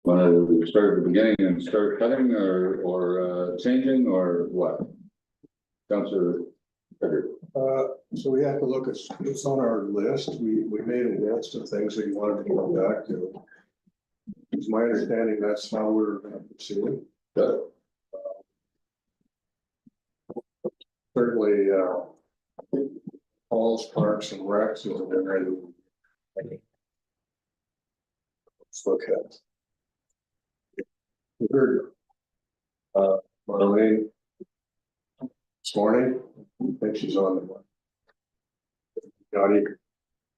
Want to start at the beginning and start cutting or changing or what? Councillor Frederick. So we have to look at, it's on our list. We made a list of things that you wanted to go back to. It's my understanding that's how we're going to proceed. Good. Certainly, halls, parks and recs is an area that let's look at. We heard Marlene this morning. I think she's on the one.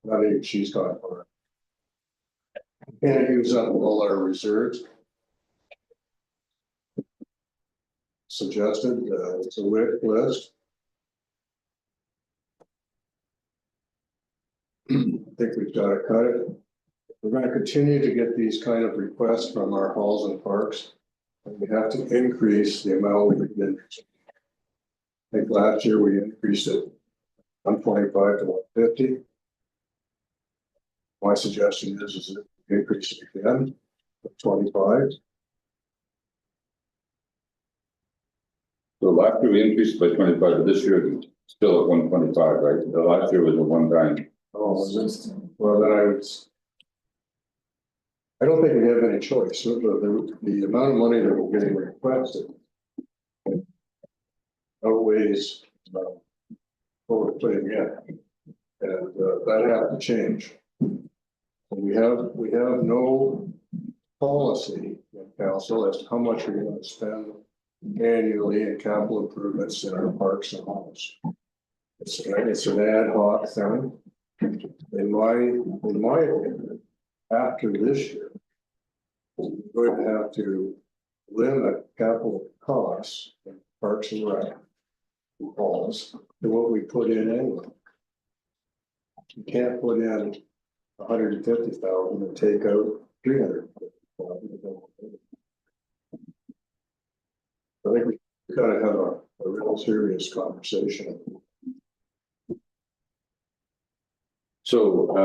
Not even she's gone for it. Can't use up all our reserves. Suggested, it's a list. I think we've got to cut it. We're going to continue to get these kind of requests from our halls and parks. And we have to increase the amount we did. I think last year we increased it 125 to 150. My suggestion is increase it again to 25. So last year we increased by 25, but this year it's still at 125, right? The last year was a one-time. Oh, was it? Well, then I don't think we have any choice. So the amount of money that we're getting requested outweighs what we're putting in, and that has to change. We have no policy in council as to how much we're going to spend annually in capital improvements in our parks and halls. It's an ad hoc thing. In my opinion, after this year, we're going to have to limit capital costs in parks and rec halls to what we put in anyway. You can't put in 150,000 and take out 350,000. I think we gotta have a real serious conversation. So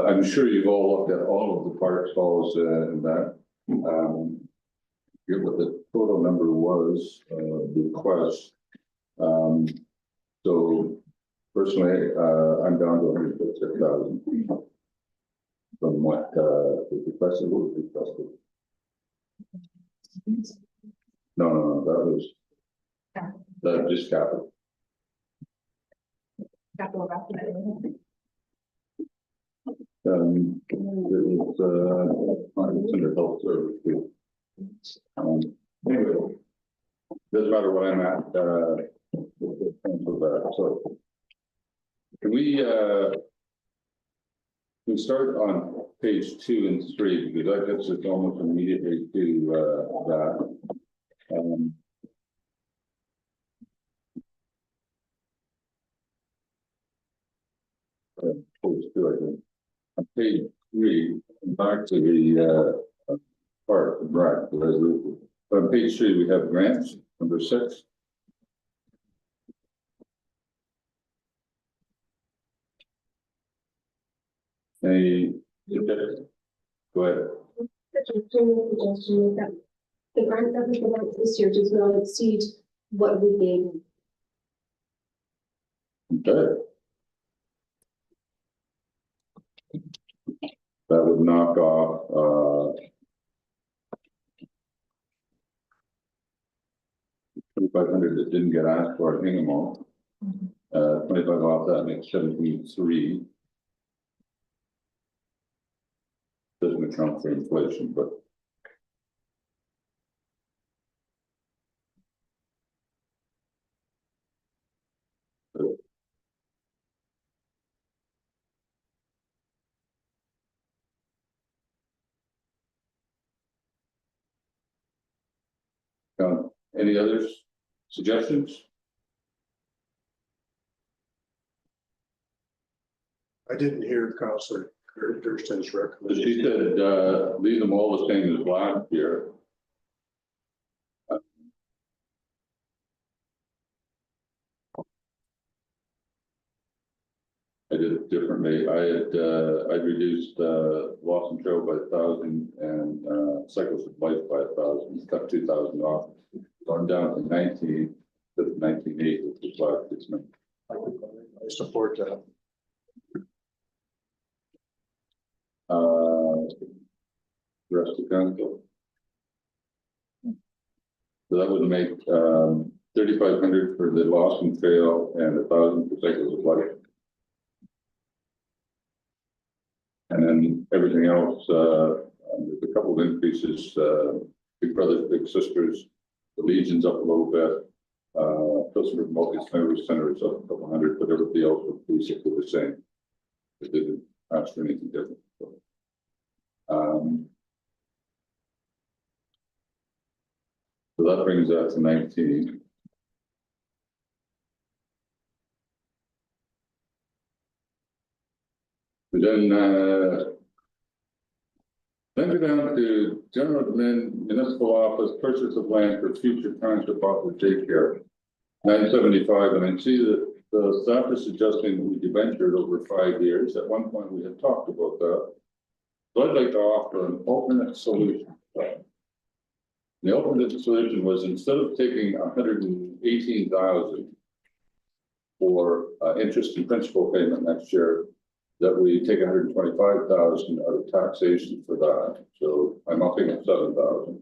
I'm sure you've all looked at all of the parks, halls, and that. Here's what the total number was, the request. So personally, I'm down to 156,000 from what was requested. What was requested? No, that was just capital. Capital It was under health service too. Anyway, doesn't matter what I'm at. So can we start on page 2 and 3 because that gets us almost immediately to that. Page 2, I think. On page 3, back to the part of right. On page 3, we have grants, number 6. Any go ahead. Suggestion that the grant that we provide this year does not exceed what we gave. Okay. That would knock off 2,500 that didn't get asked for, I think them all. 25 off that makes 73. Doesn't account for inflation, but any others suggestions? I didn't hear Councillor Thurston's recommendation. She said leave them all the same as last year. I did it differently. I reduced, Lawson Trail by 1,000 and, Cycles of Life by 1,000, cut 2,000 off. Gone down to 19, to 19.8, which is last 6 months. I support that. Rest of council. So that would make 3,500 for the Lawson Trail and 1,000 for Cycles of Life. And then everything else, there's a couple of increases, Big Brothers Big Sisters, the Legion's up a little bit. Customer Multi Center is up a couple hundred, but everybody else was basically the same. It didn't ask for anything different. So that brings that to 19. But then go down to general admin, municipal office, purchase of land for future township office daycare. 975, and I see that the staff is suggesting that we debenture it over 5 years. At one point, we had talked about that. So I'd like to offer an alternate solution. The alternate solution was, instead of taking 118,000 for interest and principal payment next year, that we take 125,000 out of taxation for that. So I'm upping it 7,000.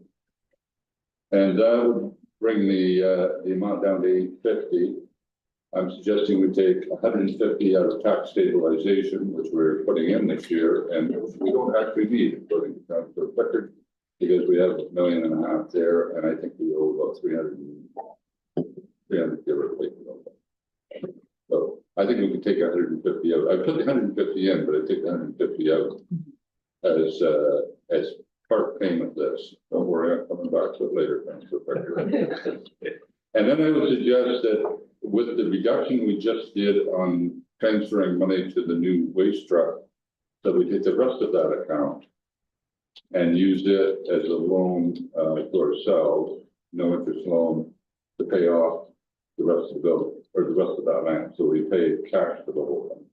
And that would bring the amount down to 850. I'm suggesting we take 150 out of tax stabilization, which we're putting in this year, and we don't actually need it, according to Councilor Pickard, because we have $1.5 million there, and I think we owe about 300 give or take. So I think we could take 150 out. I put the 150 in, but I take 150 out as part payment this. Don't worry, I'm coming back to it later. And then I would suggest that with the reduction we just did on transferring money to the new waste truck, that we take the rest of that account and use it as a loan to ourselves, no interest loan, to pay off the rest of the bill, or the rest of that land. So we pay cash for the whole thing.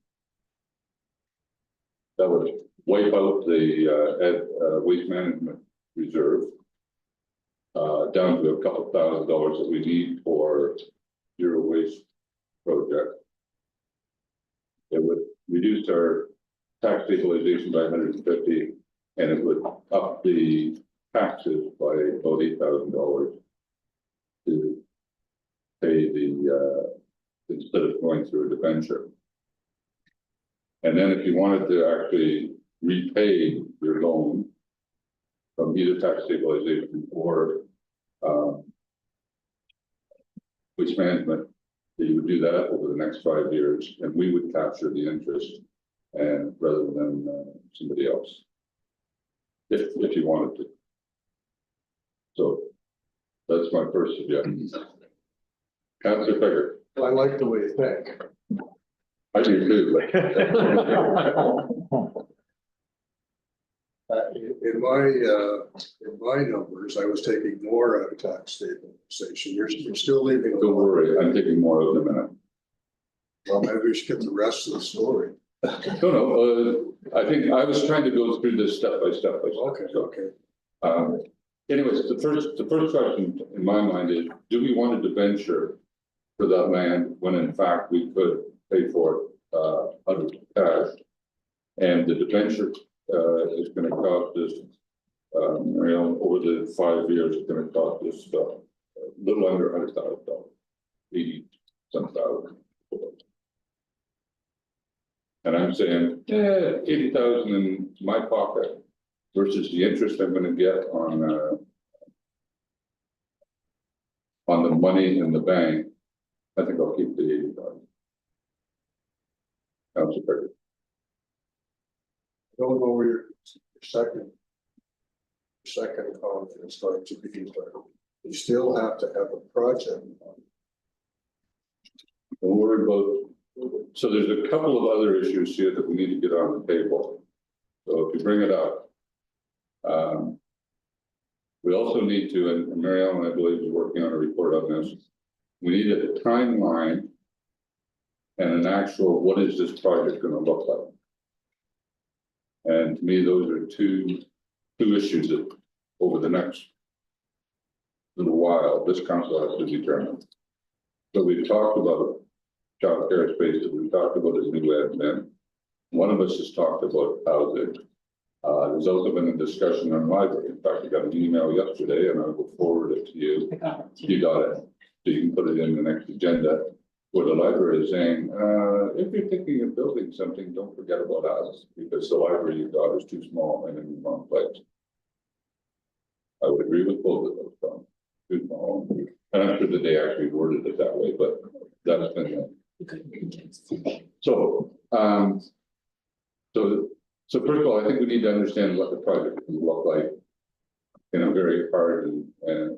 That would wipe out the waste management reserve down to a couple $1,000s that we need for zero waste project. It would reduce our tax stabilization by 150, and it would up the taxes by about $8,000 to pay the instead of going through a debenture. And then if you wanted to actually repay your loan from either tax stabilization or waste management, that you would do that over the next 5 years, and we would capture the interest, and rather than somebody else, if you wanted to. So that's my first suggestion. Councilor Pickard. I like the way you think. I do too. In my numbers, I was taking more out of tax stabilization. You're still leaving. Don't worry, I'm taking more of them in a minute. Well, maybe we should get the rest of the story. No, I think I was trying to go through this step by step. Okay, So, okay. anyways, the first question in my mind is, do we want to debenture for that land when in fact we could pay for it out of cash? And the debenture is going to cost us, over the 5 years, it's going to cost us a little under $100,000, 80 some thousand. And I'm saying, 80,000 in my pocket versus the interest I'm going to get on the money in the bank. I think I'll keep the 80,000. Councilor Pickard. Don't know where your second confidence starts to be, but you still have to have a project. Don't worry about. So there's a couple of other issues here that we need to get on the table. So if you bring it up, we also need to, and Mary Ellen, I believe, is working on a report on this. We need a timeline and an actual, what is this project gonna look like? And to me, those are two issues that over the next little while, this council has to determine. So we've talked about childcare spaces, we've talked about a new admin. One of us has talked about housing. There's also been a discussion on library. In fact, I got an email yesterday and I will forward it to you. I got it. You got it. So you can put it in the next agenda. Where the library is saying, if you're thinking of building something, don't forget about us, because the library you got is too small and in the wrong place. I would agree with both of those, Tom. Too small. And I'm sure that they actually worded it that way, but that's been. So, so first of all, I think we need to understand what the project will look like. In a very hard and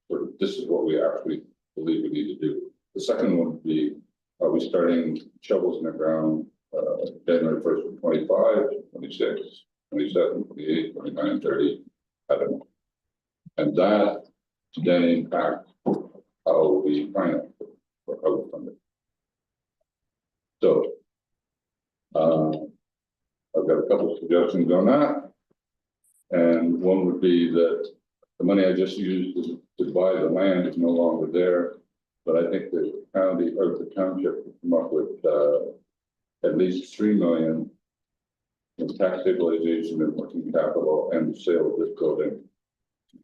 sort of, this is what we actually believe we need to do. The second one would be, are we starting shovels in the ground, January 1st of 25, 26, 27, 28, 29, 30, I don't know. And that then impacts how we finance it, or how we fund it. So, I've got a couple of suggestions on that. And one would be that the money I just used to buy the land is no longer there. But I think the county or the township would come up with at least 3 million in tax stabilization and working capital and the sale of this building.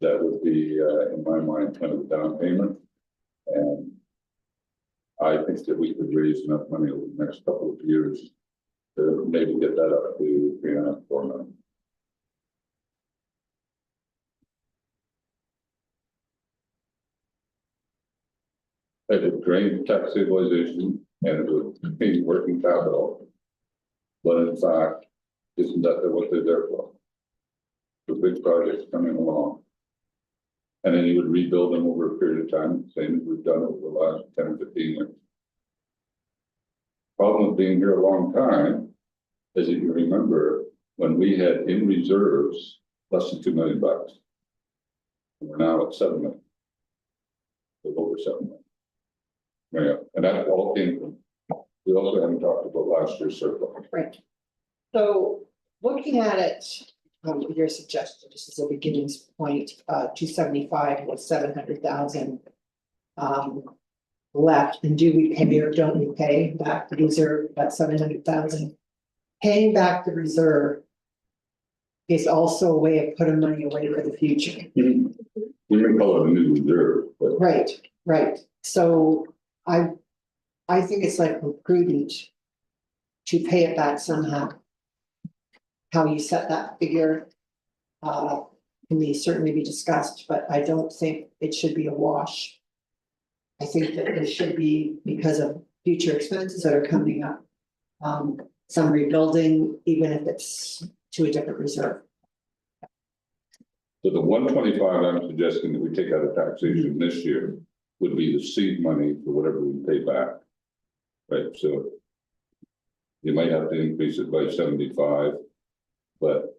That would be, in my mind, kind of a down payment. And I think that we could raise enough money over the next couple of years to maybe get that up to 3.5, 4 million. It would drain tax stabilization and it would be working capital. But in fact, isn't that what they're there for? The big projects coming along. And then you would rebuild them over a period of time, same as we've done over the last 10, 15 years. Problem with being here a long time is that you remember when we had in reserves less than $2 million. And we're now at 7 million. So over 7 million. Yeah, and that all came from, we also haven't talked about last year's surplus. Right. So looking at it, your suggestion, just as a beginning point, 275 was 700,000 left. And do we pay or don't we pay back the reserve, that 700,000? Paying back the reserve is also a way of putting money away for the future. We may call it a new reserve, but Right, right. So I think it's like prudent to pay it back somehow. How you set that figure can be certainly be discussed, but I don't think it should be a wash. I think that it should be, because of future expenses that are coming up, some rebuilding, even if it's to a different reserve. so the 125 I'm suggesting that we take out of taxation this year would be the seed money for whatever we pay back. Right, so you might have to increase it by 75, but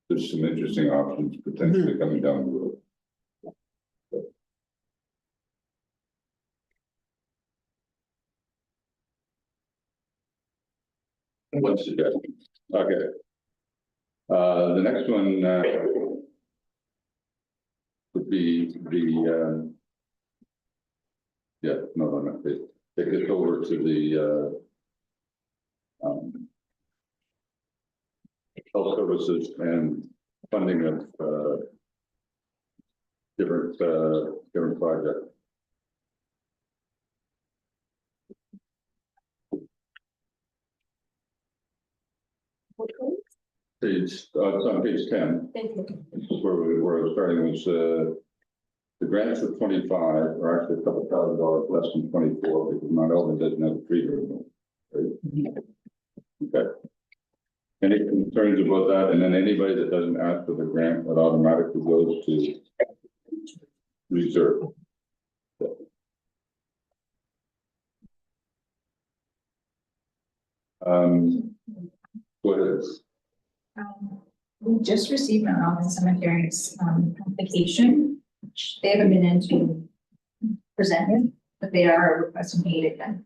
there's some interesting options potentially coming down the road. One suggestion. Okay. The next one would be the yeah, no, take it over to the health services and funding of different projects. Page, it's on page 10. Thank you. This is where I was starting was, the grants for 25 are actually a couple $1,000 less than 24 because Mount Elvin doesn't have a tree removal. Right? Okay. Any concerns about that? And then anybody that doesn't ask for the grant, that automatically goes to reserve. Go ahead. We just received an Alvin Cemetery's application, which they haven't been in to present it. but they are requesting 8 again.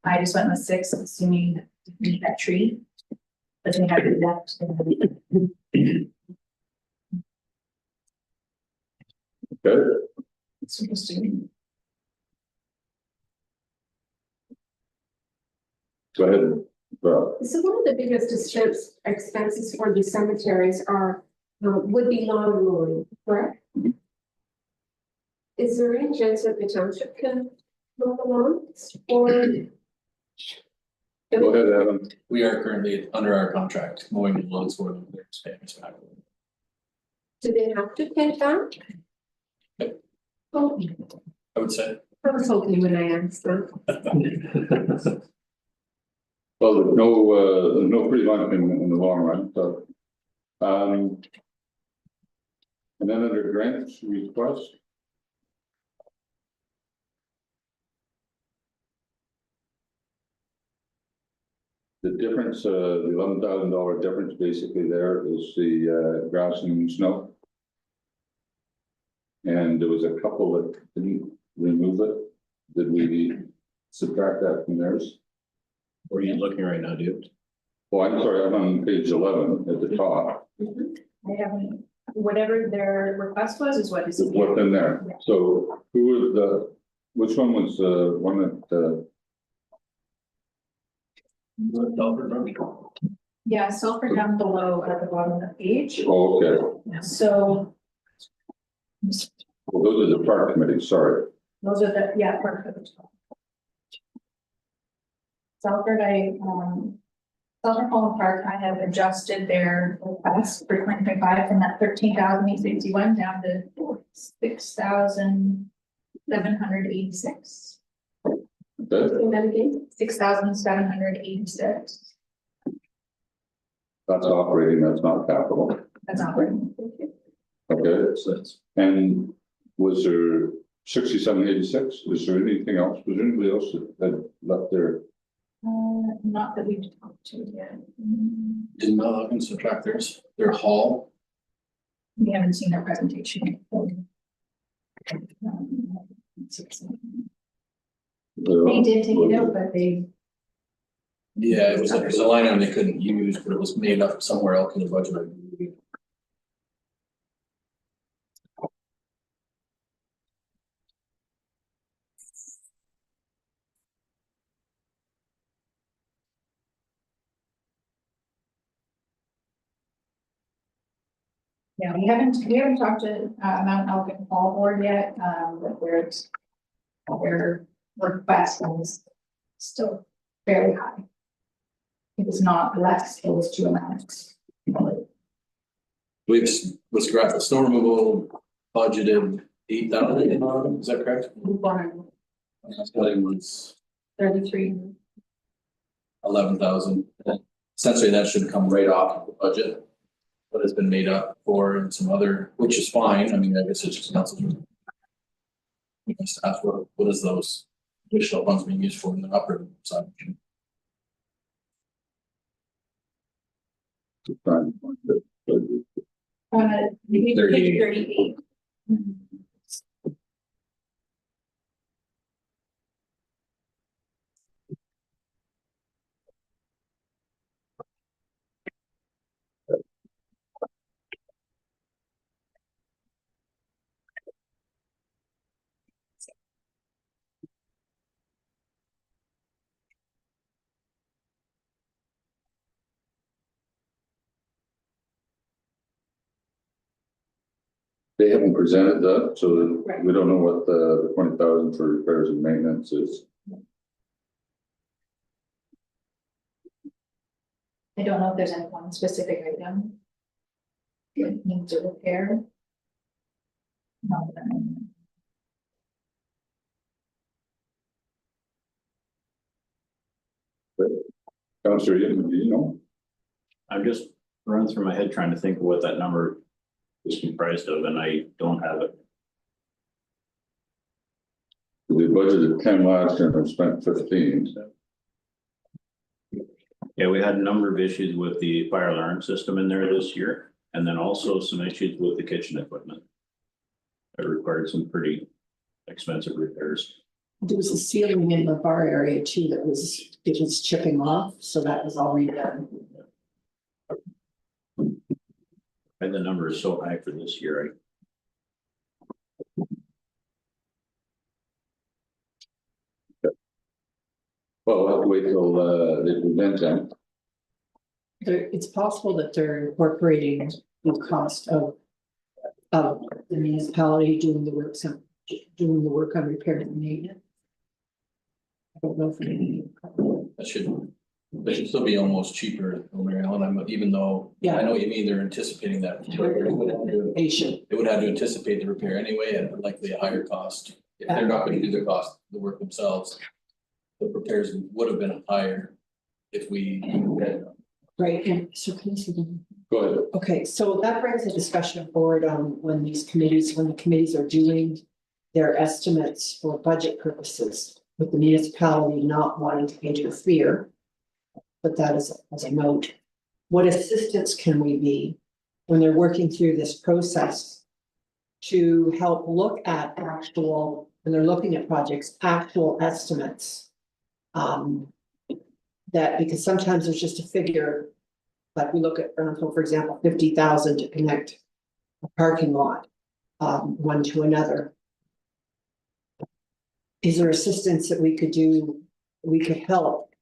I just went with 6, assuming that we need that tree. But they have it left. Okay, It's interesting. go ahead. Well, So one of the biggest expenses for the cemeteries are, would be lawn mowing, correct? Is there any chance that the township can mow the lawns or? go ahead, Adam. We are currently under our contract mowing the lawns for them. They're just paying us back. Do they have to pay back? Yep. Oh, I would say. I was hoping when I asked that. Well, there's no free lunch in the long run, so. And then under grants request. The difference, the $11,000 difference basically there is the grass and snow. And there was a couple that didn't remove it. Did we subtract that from theirs? Where are you looking right now, dude? Oh, I'm sorry, I'm on page 11 at the top. I haven't, whatever their request was is what is. Is what's in there. So who was which one was the one that, Yeah, sulfur down below at the bottom of the page. oh, okay. So Well, those are the park committees, sorry. those are the, yeah, part of it. Salford, Salford Home Park, I have adjusted their request for 2025 from that 13,861 down to 6,786. Okay, And then again, 6,786. that's operating, that's not capital. That's not right. Okay, So that's, and was there 6786? Was there anything else? Was there anybody else that left there? Not that we've talked to yet. did Mel Huggins subtract their hall? We haven't seen their presentation. Yet. They did take it out, but they, Yeah, it was a line item they couldn't use, but it was made up somewhere else in the budget. I believe. yeah, we haven't talked to Mount Elgin Fall Board yet, but their request was still fairly high. It was not less, it was too much. We've with scrap the snow removal budgeted 8,000, is that correct? That was 33. 11,000. Essentially, that should come right off of the budget. But it's been made up for and some other, which is fine. I mean, I guess it's just council. You can just ask what is those additional funds being used for in the upper side? Maybe 38. 38. They haven't presented that, so Right. we don't know what the 20,000 for repairs and maintenance is. I don't know if there's any one specific item. That needs a repair. No, but I mean, Counselor, you know? I'm just running through my head trying to think of what that number is comprised of, and I don't have it. We budgeted 10 last year and spent 15. Yeah, we had a number of issues with the fire alarm system in there this year, and then also some issues with the kitchen equipment. It required some pretty expensive repairs. There was a ceiling in the bar area too that it was chipping off, so that was all redone. And the number is so high for this year, Well, we'll have to wait till, they present them. It's possible that they're incorporating the cost of the municipality doing the work, doing the work on repair and maintenance. I don't know if That should still be almost cheaper, Mary Ellen, even though, I know what you mean, they're anticipating that. Asian. It would have to anticipate the repair anyway, and likely a higher cost, if they're not gonna do the cost, the work themselves. The repairs would have been higher if we. Right, and so can you see them? Go ahead. Okay, so that brings a discussion forward on when the committees are doing their estimates for budget purposes, with the municipality not wanting to interfere. But that is as a note. What assistance can we be when they're working through this process to help look at actual, when they're looking at projects, actual estimates? That because sometimes there's just a figure, like we look at Brownfield, for example, 50,000 to connect a parking lot, one to another. Is there assistance that we could do, we could help,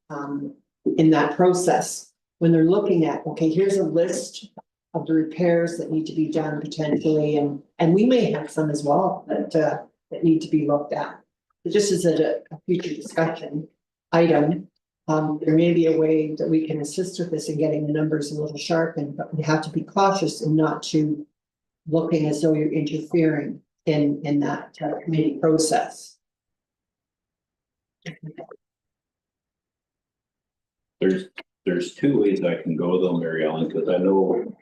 in that process? When they're looking at, okay, here's a list of the repairs that need to be done potentially, and we may have some as well that need to be looked at. But just as a future discussion item, there may be a way that we can assist with this in getting the numbers a little sharpened, but we have to be cautious and not to looking as though you're interfering in that committee process. there's two ways I can go though, Mary Ellen, because I know,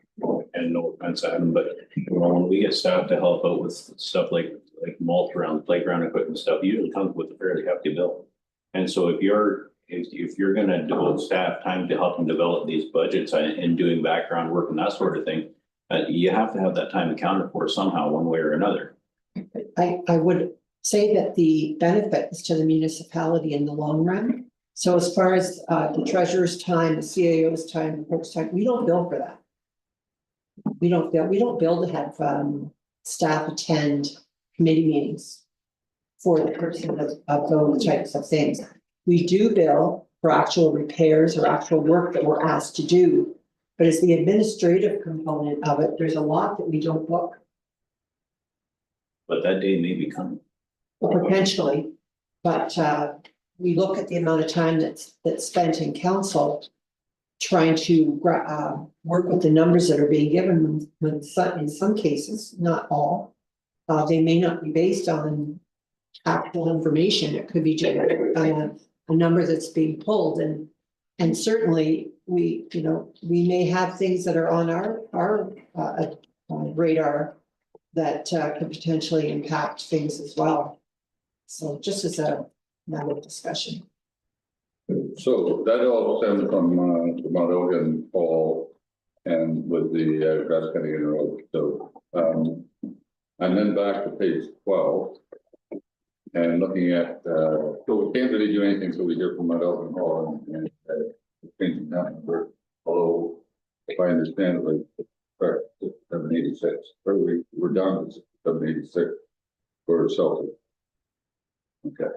and no offense, Adam, but when we get staff to help out with stuff like mulch around playground equipment stuff, it usually comes with a fairly hefty bill. And so if you're gonna devote staff time to help them develop these budgets and doing background work and that sort of thing, you have to have that time accounted for somehow, one way or another. I would say that the benefit is to the municipality in the long run. So as far as the treasurer's time, the CAO's time, the clerk's time, we don't bill for that. We don't bill to have staff attend committee meetings for the person of those types of things. We do bill for actual repairs or actual work that we're asked to do. But as the administrative component of it, there's a lot that we don't book. But that day may be coming. Potentially, but we look at the amount of time that's spent in council trying to work with the numbers that are being given when in some cases, not all, they may not be based on actual information. It could be generated by a number that's being pulled, and certainly we may have things that are on our radar that could potentially impact things as well. So just as a matter of discussion. So that all stems from the Mount Elgin Fall and with the grass cutting in the road. So and then back to page 12 and looking at so we can't really do anything until we hear from Mount Elgin Hall and changing that number. Although if I understand it, like correct, 786, we're down to 786 for Celtic. Okay.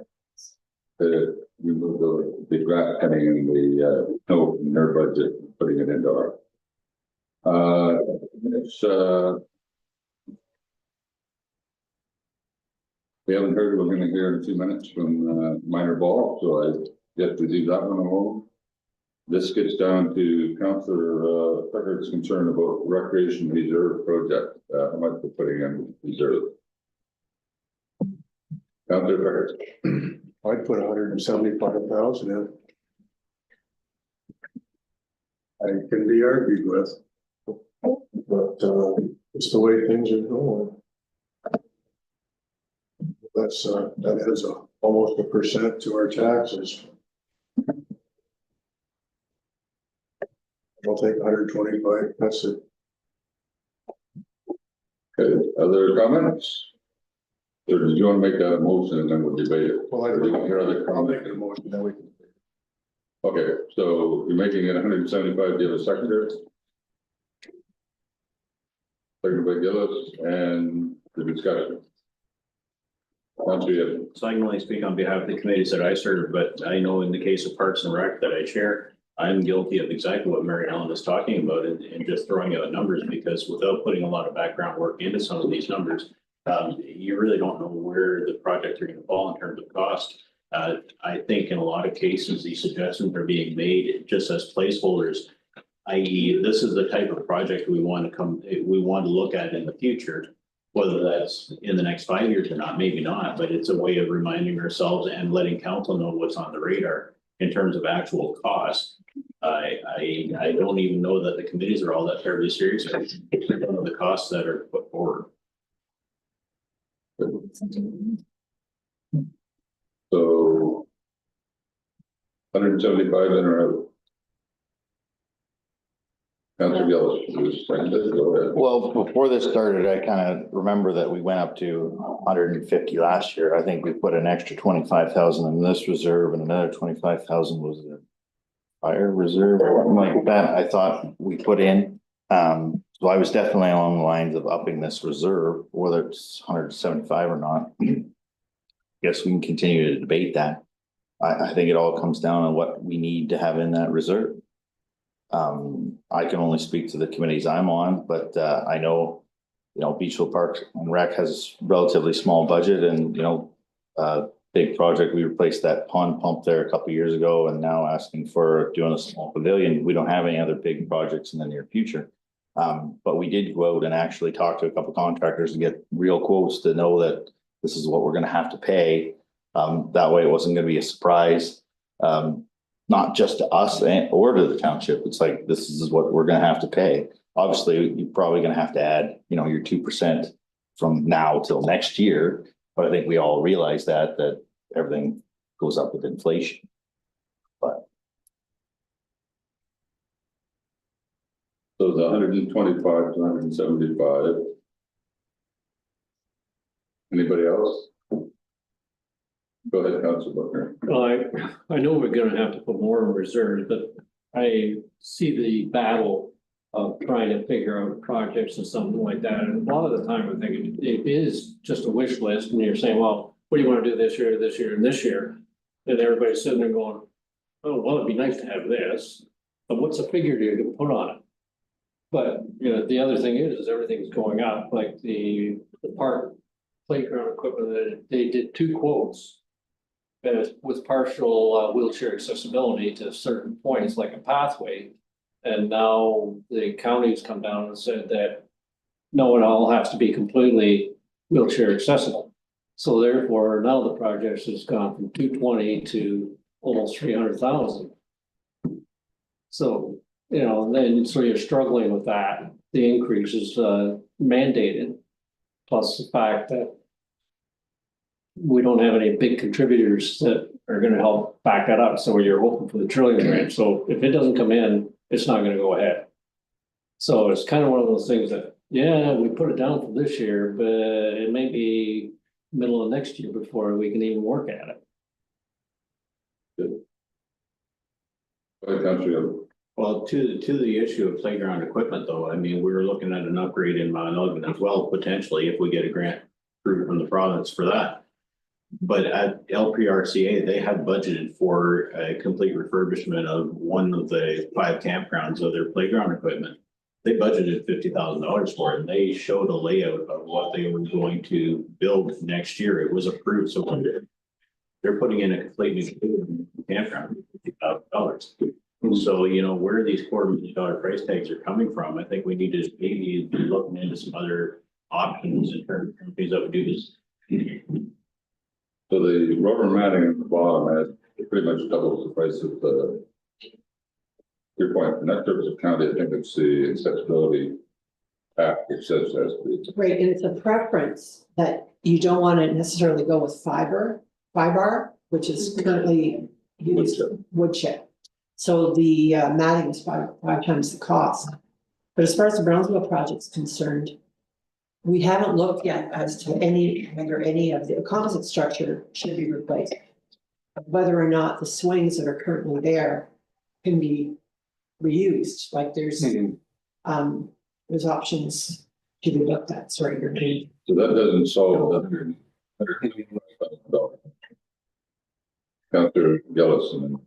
We moved the grass cutting in the note in their budget, putting it into our. It's we haven't heard. We're going to hear in 2 minutes from Minor Ball, so I guess we leave that one alone. This gets down to Councillor Pickett's concern about recreation reserve project. How much we're putting in reserve. Councillor Pickett. I'd put 175,000 in. I can be argued with. But it's the way things are going. That's that is almost 1% to our taxes. I'll take 125, that's it. Okay, other comments? So do you want to make that a motion and then we'll debate it? Well, Or we can hear other I'll make comments? it a motion, then we can. Okay, so you're making it 175, do you have a seconder? Second by Gillis, and the discussion. Councilor Yip. So I can only speak on behalf of the committees that I serve, but I know in the case of Parks and Rec that I chair, I'm guilty of exactly what Mary Ellen is talking about and just throwing out numbers, because without putting a lot of background work into some of these numbers, you really don't know where the projects are going to fall in terms of cost. I think in a lot of cases, these suggestions are being made just as placeholders, i.e. this is the type of project we want to look at in the future. Whether that's in the next 5 years or not, maybe not, but it's a way of reminding ourselves and letting council know what's on the radar in terms of actual cost. I don't even know that the committees are all that terribly serious about the costs that are put forward. So 175 then or out? Councilor Gillis, who's seconded, go ahead. Well, before this started, I kind of remember that we went up to 150 last year. I think we put an extra 25,000 in this reserve and another 25,000 was the fire reserve or something like that. I thought we put in. So I was definitely along the lines of upping this reserve, whether it's 175 or not. Guess we can continue to debate that. I think it all comes down to what we need to have in that reserve. I can only speak to the committees I'm on, but I know, Beachville Parks and Rec has a relatively small budget and, big project. We replaced that pond pump there a couple of years ago and now asking for doing a small pavilion. We don't have any other big projects in the near future. But we did go out and actually talk to a couple of contractors and get real quotes to know that this is what we're going to have to pay. That way it wasn't going to be a surprise. Not just to us or to the township. It's like, this is what we're gonna have to pay. Obviously, you're probably gonna have to add, your 2% from now till next year. But I think we all realize that everything goes up with inflation. But So the 125 to 175. Anybody else? Go ahead, Councilor Buckner. Well, I know we're gonna have to put more in reserves, but I see the battle of trying to figure out projects and something like that. And a lot of the time, I think it is just a wish list and you're saying, well, what do you want to do this year, this year, and this year? And everybody's sitting there going, oh, well, it'd be nice to have this, but what's the figure you can put on it? But, the other thing is everything's going up, like the park playground equipment, that they did 2 quotes. With partial wheelchair accessibility to certain points like a pathway. And now the county's come down and said that no, it all has to be completely wheelchair accessible. So therefore, now the project has gone from 220 to almost 300,000. So, so you're struggling with that. The increase is mandated. Plus the fact that we don't have any big contributors that are gonna help back that up, so you're hoping for the trillion grant, so if it doesn't come in, it's not gonna go ahead. So it's kind of one of those things that, yeah, we put it down for this year, but it may be middle of next year before we can even work at it. Go ahead, Councilor. Well, to the issue of playground equipment though, I mean, we're looking at an upgrade in Mount Elgin as well, potentially, if we get a grant approved from the province for that. But at LPRCA, they have budgeted for a complete refurbishment of one of the 5 campgrounds of their playground equipment. They budgeted $50,000 for it, and they showed a layout of what they were going to build next year. It was approved, so they're putting in a complete new campground, $50,000. So, where these $250 million price tags are coming from, I think we need to maybe be looking into some other options in terms of companies that would do this. So the rubber matting at the bottom pretty much doubles the price of the. Your point, in that terms of county, I think it's the accessibility act, which says has to be. Right, and it's a preference that you don't want to necessarily go with fiber, which is currently used wood chip. So the matting is five times the cost. But as far as the Brownsville project's concerned, we haven't looked yet as to whether any of the composite structure should be replaced. Whether or not the swings that are currently there can be reused, like there's options to be looked at, sorry, you're being. So that doesn't solve the. Counselor Gillison.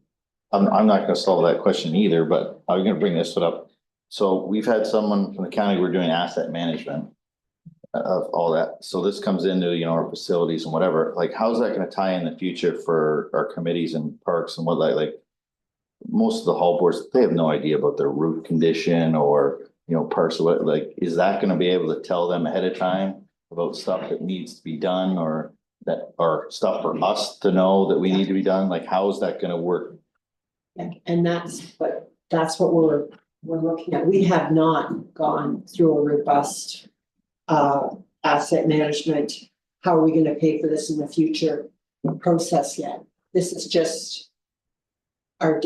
I'm not gonna solve that question either, but I'm gonna bring this up. So we've had someone from the county, we're doing asset management of all that. So this comes into, you know, our facilities and whatever, like, how's that gonna tie in the future for our committees and parks and what, like most of the hall boards, they have no idea about their roof condition or, you know, parts of it, like, is that gonna be able to tell them ahead of time about stuff that needs to be done or that, or stuff for us to know that we need to be done? Like, how is that gonna work? And that's what we're looking at. We have not gone through a robust asset management. How are we gonna pay for this in the future process yet? This is just our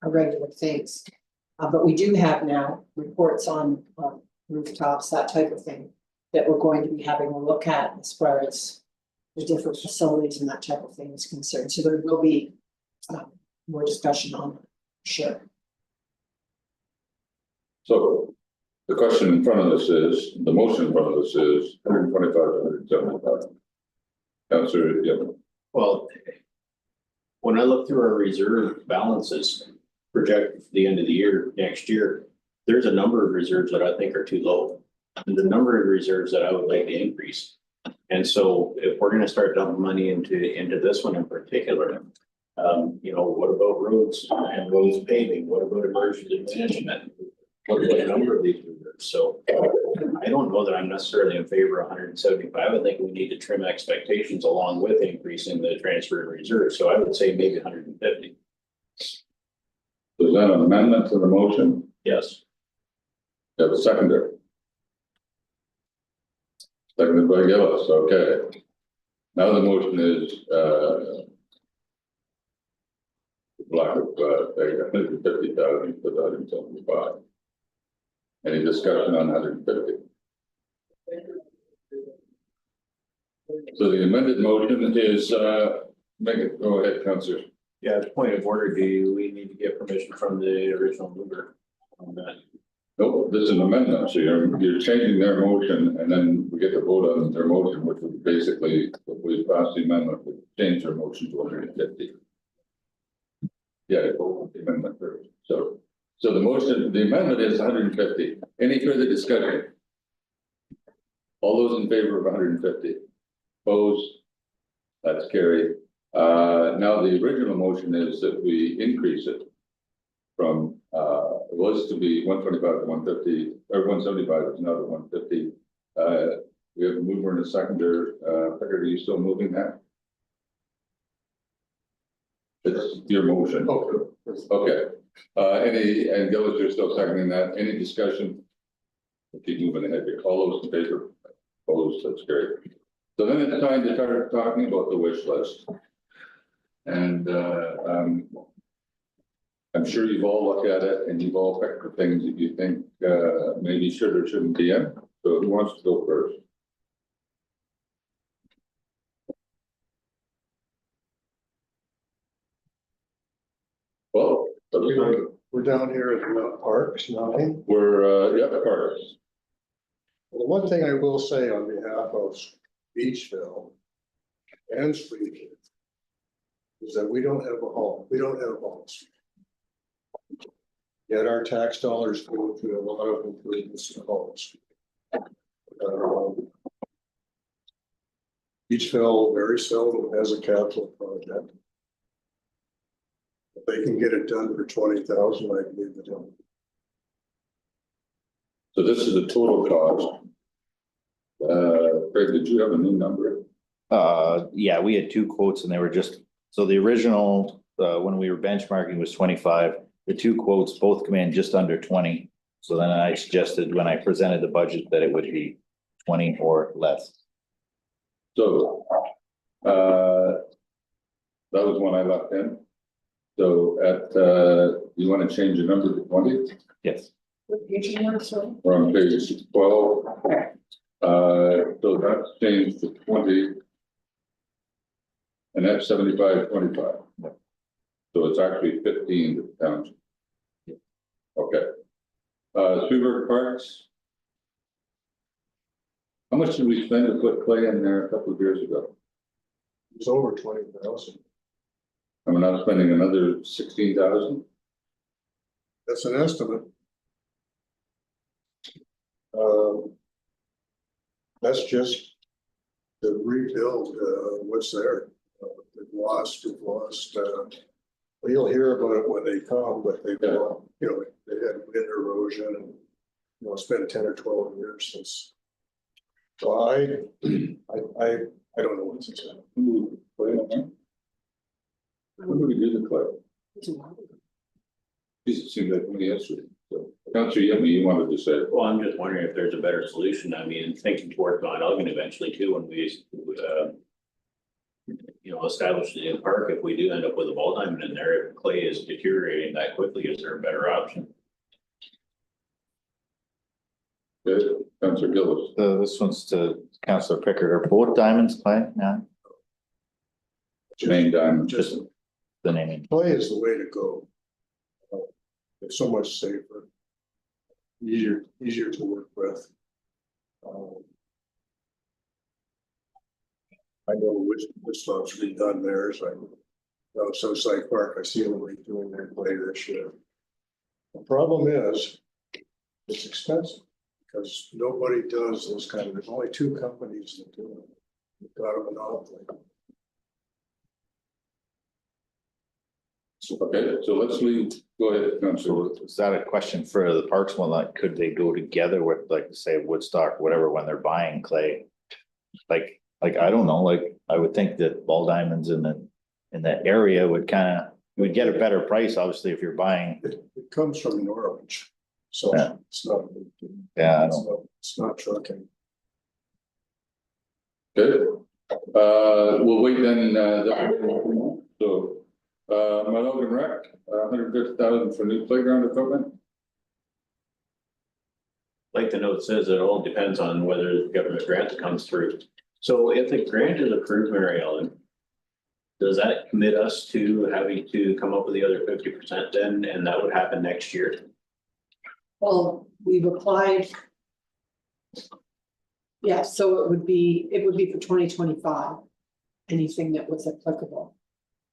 regular things. But we do have now reports on rooftops, that type of thing, that we're going to be having a look at as far as the different facilities and that type of thing is concerned. So there will be more discussion on it, sure. So the question in front of us is, the motion in front of us is 125 to 175. Counselor, yeah. Well, when I look through our reserve balances projected for the end of the year, next year, there's a number of reserves that I think are too low. And the number of reserves that I would like to increase. And so if we're gonna start dumping money into this one in particular, you know, what about roads and roads paving? What about emergency management? What about a number of these reserves? So I don't know that I'm necessarily in favor of 175. I think we need to trim expectations along with increasing the transfer in reserves. So I would say maybe 150. Is that an amendment to the motion? Yes. You have a seconder. Seconded by Gillis, okay. Now the motion is, black of, 150,000 to 175. Any discussion on 150? So the amended motion is, make it, go ahead, Councillor. Yeah, as a point of order, do we need to get permission from the original mover on that? Nope, this is an amendment, so you're changing their motion, and then we get to vote on their motion, which would basically, if we pass the amendment, we change their motion to 150. Yeah, vote on the amendment first. So the motion, the amendment is 150. Any further discussion? All those in favor of 150? Opposed? That's carried. Now the original motion is that we increase it from, it was to be 125 to 150, or 175, it's now to 150. We have a mover and a seconder. Pickard, are you still moving that? It's your motion. Okay. And Gillis, you're still seconding that. Any discussion? We'll keep moving ahead here. All those in favor? Opposed? That's great. So then it's time to start talking about the wish list. And I'm sure you've all looked at it and you've all picked the things that you think maybe should or shouldn't be in. So who wants to go first? Well, We're down here at the parks, nothing. we're, yeah, parks. Well, the one thing I will say on behalf of Beachville and Springfield is that we don't have a home, we don't have homes. Yet our tax dollars go to a lot of improvements in homes. Beachville very seldom has a capital project. If they can get it done for 20,000, I believe it. So this is the total cost. Craig, did you have a new number? Yeah, we had two quotes and they were just, so the original, when we were benchmarking was 25. The two quotes both come in just under 20. So then I suggested when I presented the budget that it would be 20 or less. So, that was one I left in. So you want to change the number to 20? Yes. What page are you on, sorry? We're on page 12. So that's changed to 20. And that's 75-25. So it's actually 15 to the township. Okay. Seaburg Parks. How much did we spend to put clay in there a couple of years ago? It's over 20,000. And we're not spending another 16,000? That's an estimate. That's just to rebuild, what's there. We've lost, well, you'll hear about it when they come, but they've, you know, they had wind erosion and, you know, it's been 10 or 12 years since. So I don't know what to say. When do we do the clay? It seems like only yesterday. So, Councilor Yemi, you wanted to say, Well, I'm just wondering if there's a better solution. I mean, thinking towards Mount Elgin eventually too, when we, you know, establish the new park, if we do end up with a ball diamond in there, if clay is deteriorating that quickly, is there a better option? good, Councilor Gillis? This one's to Councillor Pickard. Are both diamonds clay now? Main diamond. Just The naming. play is the way to go. It's so much safer. Easier to work with. I know which stuff's redone theirs. I know Southside Park, I see them redoing their play this year. The problem is, it's expensive because nobody does those kind of, there's only 2 companies that do it. You've got a monopoly. Okay, so let's leave, go ahead, Councilor. So is that a question for the parks one? Like, could they go together with, like, say Woodstock, whatever, when they're buying clay? Like, I don't know, like, I would think that ball diamonds in the area would kind of, you would get a better price, obviously, if you're buying. It comes from Norwich, so Yeah. it's not. Yeah, I It's not trucking. Good. We'll wait then, so, Mount Elgin Rec, 150,000 for new playground equipment. Like the note says, it all depends on whether the government grant comes through. So if the grant is approved, Mary Ellen, does that commit us to having to come up with the other 50% then, and that would happen next year? Well, we've applied. Yeah, so it would be for 2025, anything that was applicable.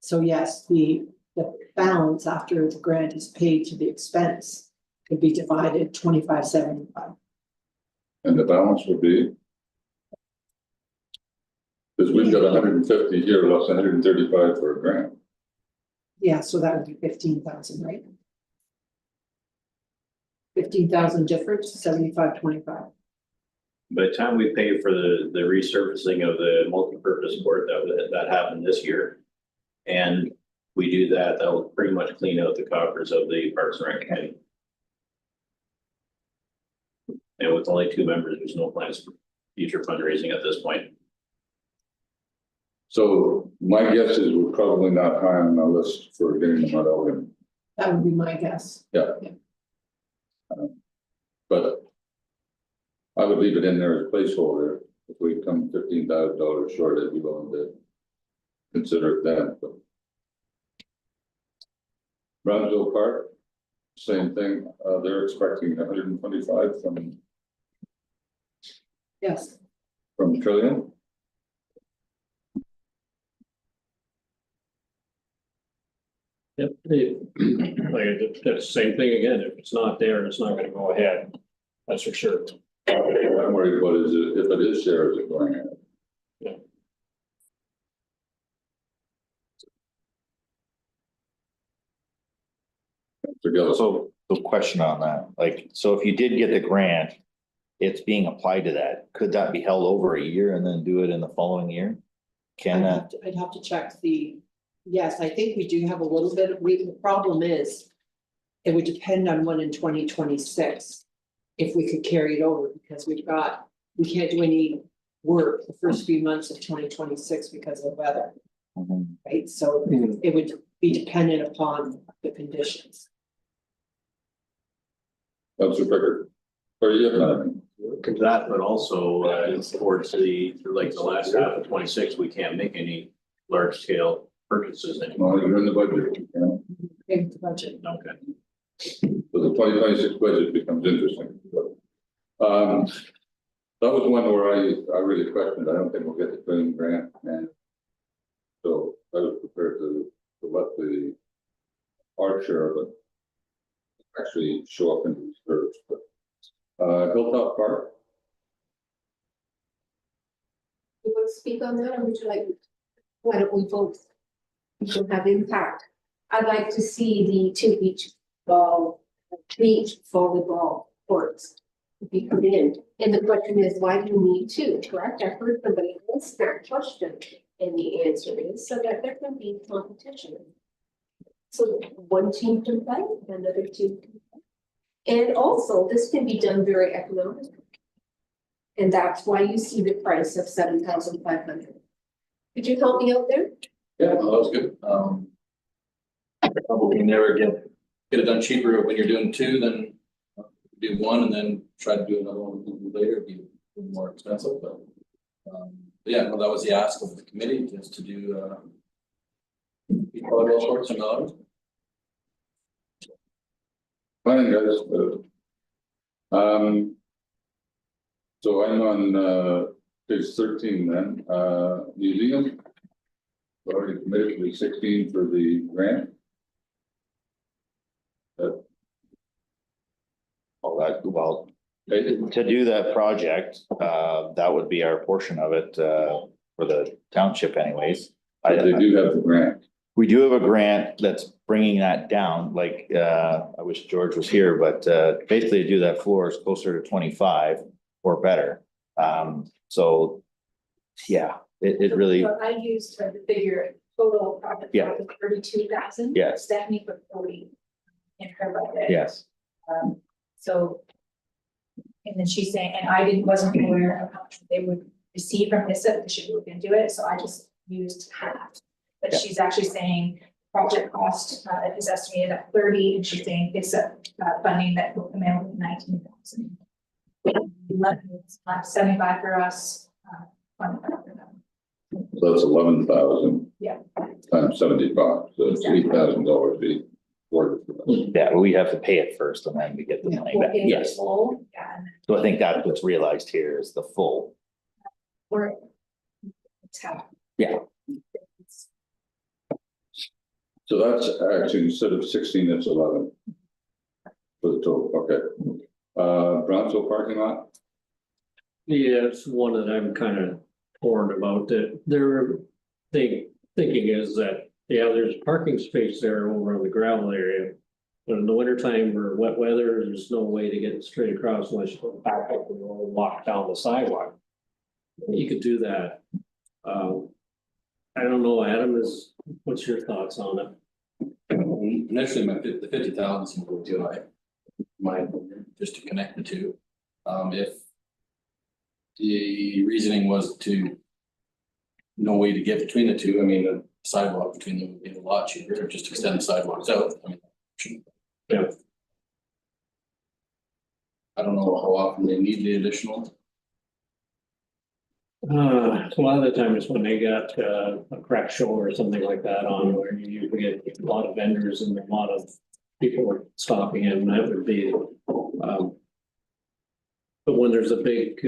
So yes, the balance after the grant is paid to the expense could be divided 25-75. And the balance would be? Because we've got 150 here, plus 135 for a grant. Yeah, so that would be 15,000, right? 15,000 difference, 75-25. By the time we pay for the resurfacing of the multi-purpose court, that happened this year. And we do that, that will pretty much clean out the coffers of the Parks and Rec committee. And with only 2 members, there's no plans for future fundraising at this point. So my guess is we're probably not high on the list for getting them out of them. That would be my guess. But I would leave it in there as a placeholder. If we come $15,000 short, I'd be willing to consider it then. But Brownsville Park, same thing. They're expecting 125 Yes, from Trillium. Yep, like, that's the same thing again, if it's not there, it's not gonna go ahead, that's for sure. What I'm worried about is if it is there, is it going ahead? Yeah. So the question on that, like, so if you did get the grant, it's being applied to that. Could that be held over a year and then do it in the following year? Can that? I'd have to check yes, I think we do have a little bit the problem is. It would depend on when in 2026, if we could carry it over, because we can't do any work the first few months of 2026 because of the weather, right? So it would be dependent upon the conditions. Councilor Pickard, or you have nothing? That, but also, towards the, like the last half of 26, we can't make any large scale purchases anymore. Well, you're in the budget, you know, in the budget. Okay. so the 2026 budget becomes interesting. That was one where I really questioned, I don't think we'll get the clean grant, and so I was prepared to let the our share of it actually show up in the reserves, but Hilltop Park, You want to speak on that, or would you like, why don't we both? We can have impact. I'd like to see the two beach volleyball courts be put in. And the question is, why do you need two, correct? I heard somebody ask that question, and the answer is so that there can be competition. So one team can play, another team can play. And also, this can be done very economically. And that's why you see the price of $7,500. Could you help me out there? Yeah, well, that was good. Probably never get it done cheaper when you're doing two than do one and then try to do another one later, it'd be a little more expensive, but. Yeah, well, that was the ask of the committee, just to do beach volleyball courts and others. fine, guys, so I'm on page 13 then, museum. Already committed to the 16 for the grant. Well, to do that project, that would be our portion of it, for the township anyways. They do have the grant. We do have a grant that's bringing that down, like, I wish George was here, but, basically to do that floor is closer to 25 or better. So, yeah, it really, So I used the figure total profit Yeah. of 32,000. Yes. Stephanie put 40 in her budget. yes, So. And then she's saying, and I wasn't aware of how much they would receive from this, they should look into it, so I just used half. But Yeah. she's actually saying project cost is estimated at 30, and she's saying it's a funding that will come in with 19,000. 75 for us, 25 for them. So that's 11,000. Yeah. Times 75, so it's Exactly. $8,000 each. For us. yeah, but we have to pay it first and then we get the money We'll back, pay the yes. full, yeah, and then So I think that's what's realized here is the full, we're. It's half. Yeah. So that's actually instead of 16, it's 11. For the total, okay. Brownsville parking lot, Yeah, it's one that I'm kind of torn about, that their thinking is that, yeah, there's parking space there over on the gravel area. But in the wintertime or wet weather, there's no way to get straight across unless you go back up and walk down the sidewalk. You could do that. I don't know, Adam, what's your thoughts on it? Initially, the 50,000 seemed a little too high. My opinion, just to connect the two. If the reasoning was to no way to get between the two, I mean, the sidewalk between them would be a lot cheaper, or just extend the sidewalks out, I mean. Yeah. I don't know how often they need the additional. A lot of the times when they got a crack show or something like that on, where you usually get a lot of vendors and a lot of people are stopping in, that would be. But when there's a big,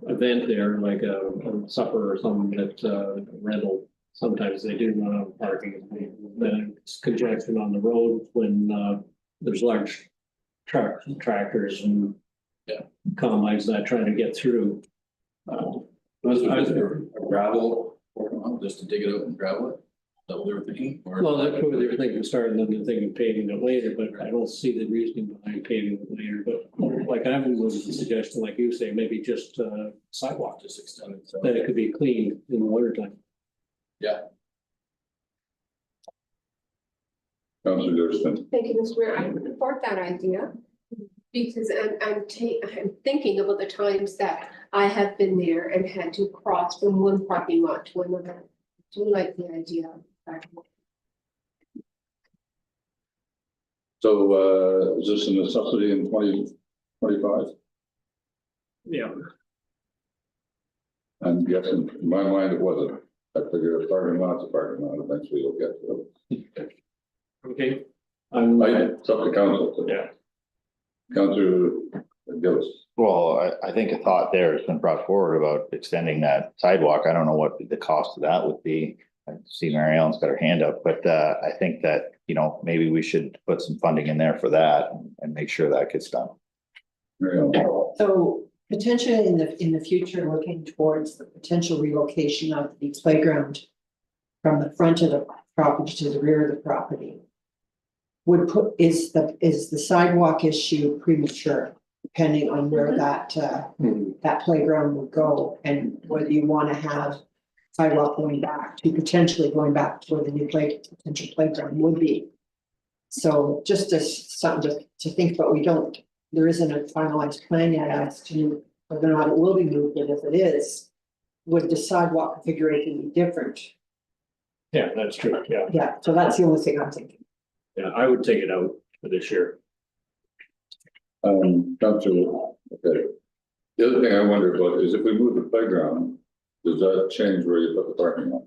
event there, like a supper or something that rental, sometimes they do run out of parking. Then it's congestion on the road when there's large tractors and combines that trying to get through. Was there a gravel, just to dig it out and gravel it? That what they were thinking? Or- Well, that's what they were thinking, starting, then they're thinking paving it later, but I don't see the reasoning behind paving it later, but like I was suggesting, like you say, maybe just sidewalk, Just extend it. So. that it could be cleaned in the winter time. Councilor Durston. Thank you, Mr. Mayor. I support that idea. Because I'm thinking about the times that I have been there and had to cross from one parking lot to another. Do you like the idea? So, is this a necessity in 2025? Yeah, I'm guessing, in my mind, it wasn't. I figured a parking lot's a parking lot, eventually you'll get to it. okay. It's up to council. Yeah. Councilor Gillis. Well, I think a thought there has been brought forward about extending that sidewalk. I don't know what the cost of that would be. I see Mary Ellen's got her hand up, but I think that, you know, maybe we should put some funding in there for that and make sure that gets done. Mary Ellen. So potentially in the future, looking towards the potential relocation of the playground from the front of the property to the rear of the property. Is the sidewalk issue premature, depending on where that playground would go and whether you want to have sidewalk going back to potentially going back to where the new potential playground would be. So just as something to think about, there isn't a finalized plan yet as to whether or not it will be moved, and if it is, would the sidewalk configuration be different? Yeah, that's true, yeah. Yeah, so that's the only thing I'm thinking. Yeah, I would take it out for this year. Councilor, okay. The other thing I wonder about is if we move the playground, does that change where you put the parking lot?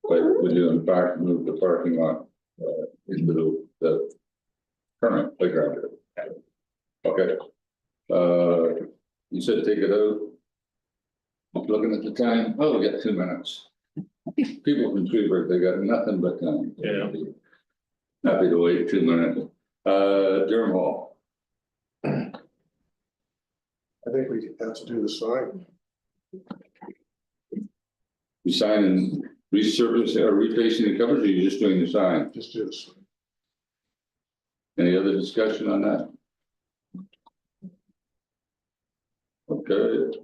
Like, would you in fact move the parking lot into the current playground? Okay. You said take it out. Looking at the time, oh, we got 2 minutes. People from Freeburg, they got nothing but time. Yeah. Happy to wait 2 minutes. Durham Hall. I think we have to do the sign. You sign and resurface or refacing the covers, or you're just doing the sign? Just do this. Any other discussion on that? Okay,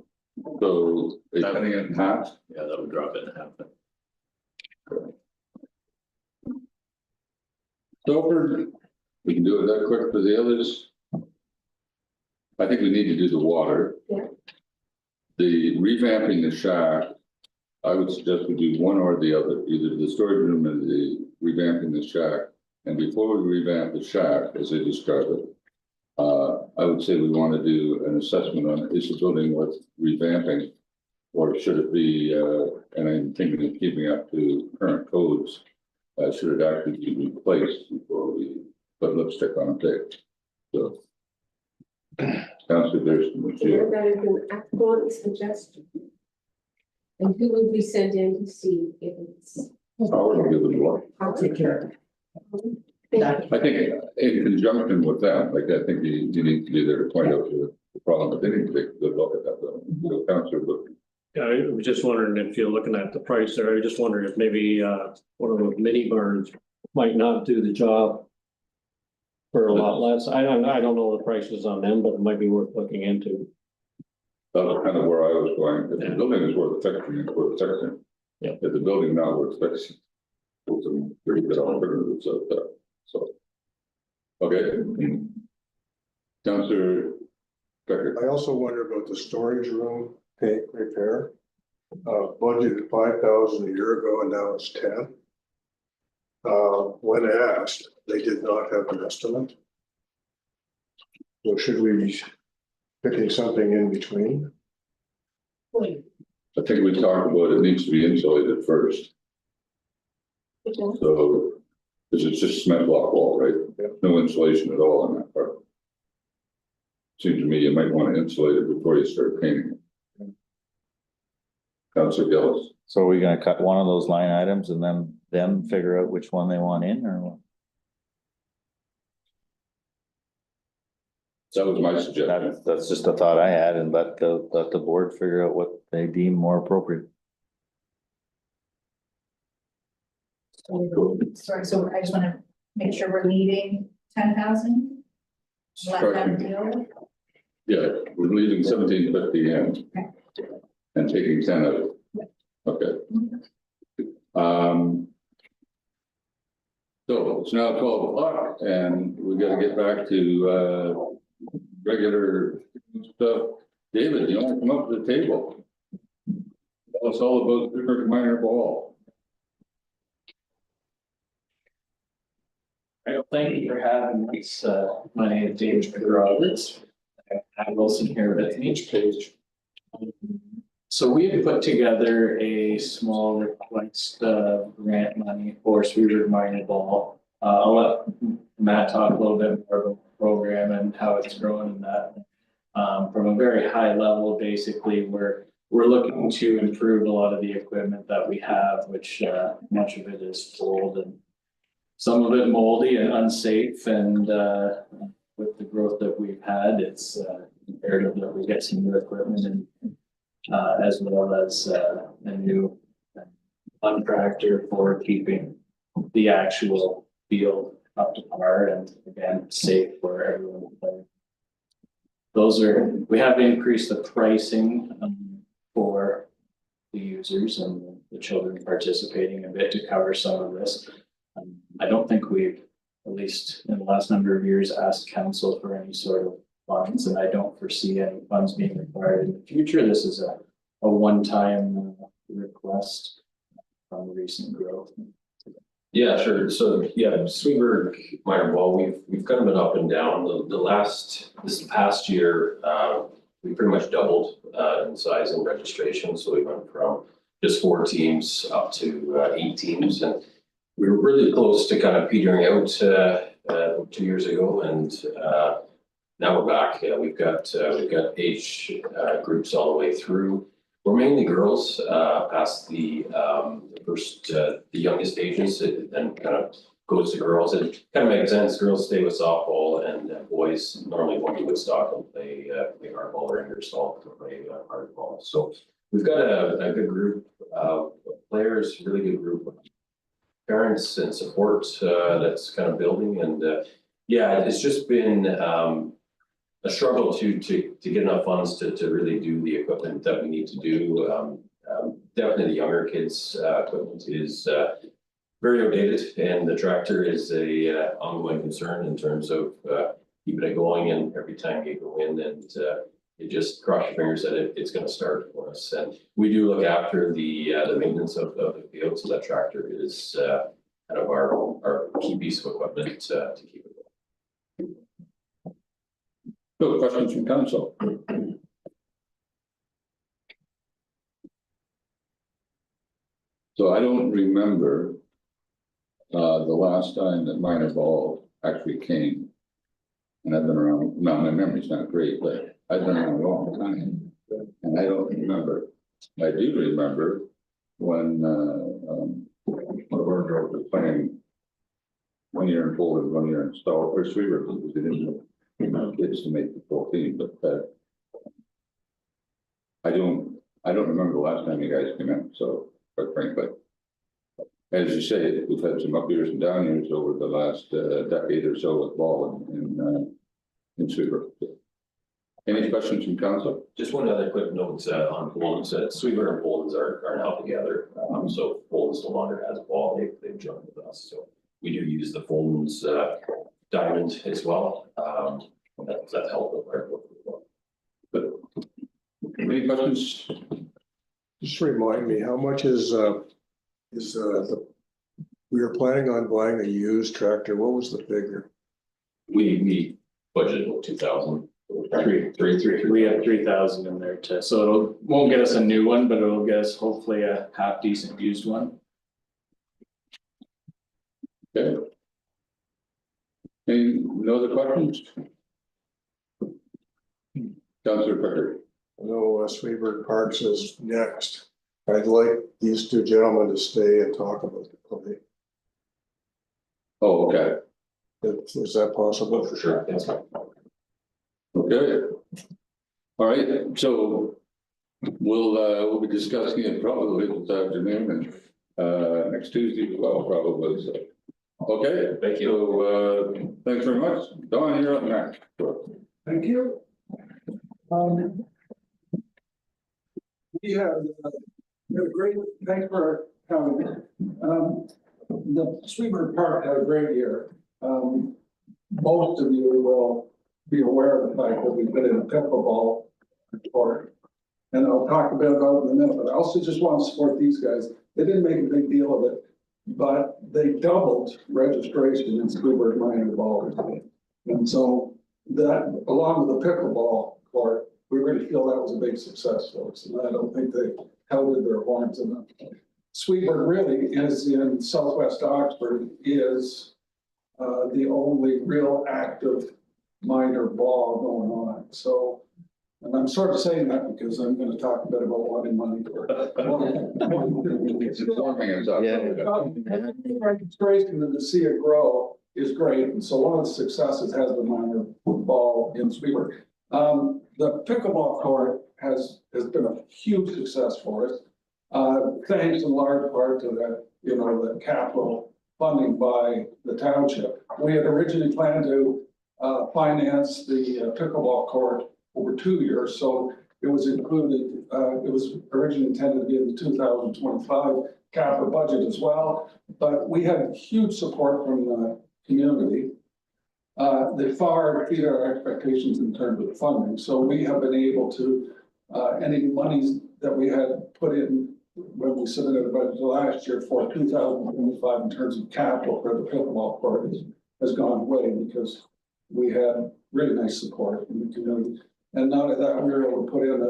so it's cutting it in half. Yeah, that would drop it in half. Stover, we can do it that quick for the others. I think we need to do the water. Yeah. The revamping the shack, I would suggest we do one or the other, either the storage room and the revamping the shack. And before we revamp the shack, as I described it, I would say we want to do an assessment on, is the building worth revamping? Or should it be, and I'm thinking of keeping up to current codes, should it actually be replaced before we put lipstick on a pig? So. Councilor Thurston, would you? That is an excellent suggestion. And who would we send in to see if it's? I'll give it a look. I'll take care of it. I think in conjunction with that, like, I think you need to be there to point out the problem, but they need to take a good look at that, though. So Councilor, look, Yeah, I was just wondering if you're looking at the price there, I was just wondering if maybe one of those mini barns might not do the job for a lot less. I don't know the prices on them, but it might be worth looking into. that was kind of where I was going. If the building is worth fixing, it's worth fixing. Yeah. If the building not worth fixing, there's some pretty good alternatives out there, so. Okay. Councilor Becker. I also wonder about the storage room paint repair. Budgeted 5,000 a year ago and now it's 10. When asked, they did not have an estimate. So should we be picking something in between? I think we talked about it needs to be insulated first, so, because it's just cement block wall, right? No insulation at all on that part. Seems to me you might want to insulate it before you start painting it. Councilor Gillis. So are we gonna cut one of those line items and then them figure out which one they want in or what? That was my suggestion. That's just a thought I had and let the board figure out what they deem more appropriate. Sorry, so I just wanna make sure we're leaving 10,000. Let them deal. Yeah, we're leaving 1750 in and taking 10 of it. Okay. So it's now 12 o'clock and we gotta get back to regular stuff. David, you want to come up to the table? Tell us all about Freeburg Minor Ball. Well, thank you for having us. My name is David McRoberts. Adam Wilson here with me. Each page. So we had put together a small request of grant money for Sweeter Minor Ball. I'll let Matt talk a little bit more about the program and how it's growing and that. From a very high level, basically, we're looking to improve a lot of the equipment that we have, which much of it is old and some of it moldy and unsafe, and with the growth that we've had, it's imperative that we get some new equipment and as well as a new fun tractor for keeping the actual field up to par and again, safe for everyone to play. We have increased the pricing for the users and the children participating a bit to cover some of this. I don't think we've, at least in the last number of years, asked council for any sort of funds, and I don't foresee any funds being required in the future. This is a one-time request from recent growth. Yeah, sure. So, yeah, Sweetburg Minor Ball, we've kind of been up and down. This past year, we pretty much doubled in size and registration. So we went from just 4 teams up to 8 teams, and we were really close to kind of petering out 2 years ago, and now we're back. We've got age groups all the way through. We're mainly girls past the youngest ages, and kind of goes to girls. It kind of makes sense. Girls stay with softball, and boys normally want to Woodstock and play hardball, or Ingersoll to play hardball. So we've got a good group of players, really good group of parents and support that's kind of building. And yeah, it's just been a struggle to get enough funds to really do the equipment that we need to do. Definitely the younger kids' equipment is very outdated, and the tractor is a ongoing concern in terms of keeping it going. And every time you go in, and you just cross your fingers that it's going to start for us. And we do look after the maintenance of the field, so that tractor is kind of our key piece of equipment to keep it going. So questions from council? So I don't remember the last time that Minor Ball actually came. And I've been around, now my memory's not great, but I've been around a long time. And I don't remember. I do remember when one of our girls was playing 1 year in Poland, 1 year in Stall, or Sweeper, because they didn't have kids to make the full team, but I don't remember the last time you guys came in, so quite frankly. As you say, we've had some up years and down years over the last decade or so with ball in Sweeper. Any questions from council? Just one other quick note on Poland's. Sweeper and Poland's are now together. So Poland's no longer has a ball. They've joined with us. So we do use the Poland's diamond as well. That helped with our work as well. But any questions? Just remind me, how much is we were planning on buying a used tractor. What was the figure? We budgeted about 2,000. We have 3,000 in there so it won't get us a new one, but it'll get us hopefully a half decent used one. Okay. Any no other questions? Councilor Pickard. I know Sweetburg Parks is next. I'd like these 2 gentlemen to stay and talk about the play. Oh, okay. Is that possible? For sure. That's fine. Okay. All right, so we'll be discussing it probably this afternoon and next Tuesday as well, probably. So. Okay, Thank you. So thanks very much. Don, you're up next. Thank you. We have a great, thanks for coming. The Sweetburg Park had a great year. Most of you will be aware of the fact that we've been in a pickleball court. And I'll talk a bit about it in a minute, but I also just want to support these guys. They didn't make a big deal of it, but they doubled registration in Sweetburg Minor Ball. And so that along with the pickleball court, we really feel that was a big success for us, and I don't think they held their horns enough. Sweetburg really is in southwest Oxford, is the only real active minor ball going on, so. And I'm sort of saying that because I'm gonna talk a bit about wanting money for. It's informing us. Registration and to see it grow is great, and so one of the successes has been minor ball in Sweetburg. The pickleball court has been a huge success for us. Thanks in large part to the, the capital funding by the township. We had originally planned to finance the pickleball court over 2 years, so it was included, it was originally intended to be in the 2025 capital budget as well, but we had huge support from the community. They far exceeded our expectations in terms of funding, so we have been able to, any monies that we had put in when we submitted the budget last year for 2025 in terms of capital for the pickleball court has gone away because we had really nice support from the community. And not only that, we were able to put in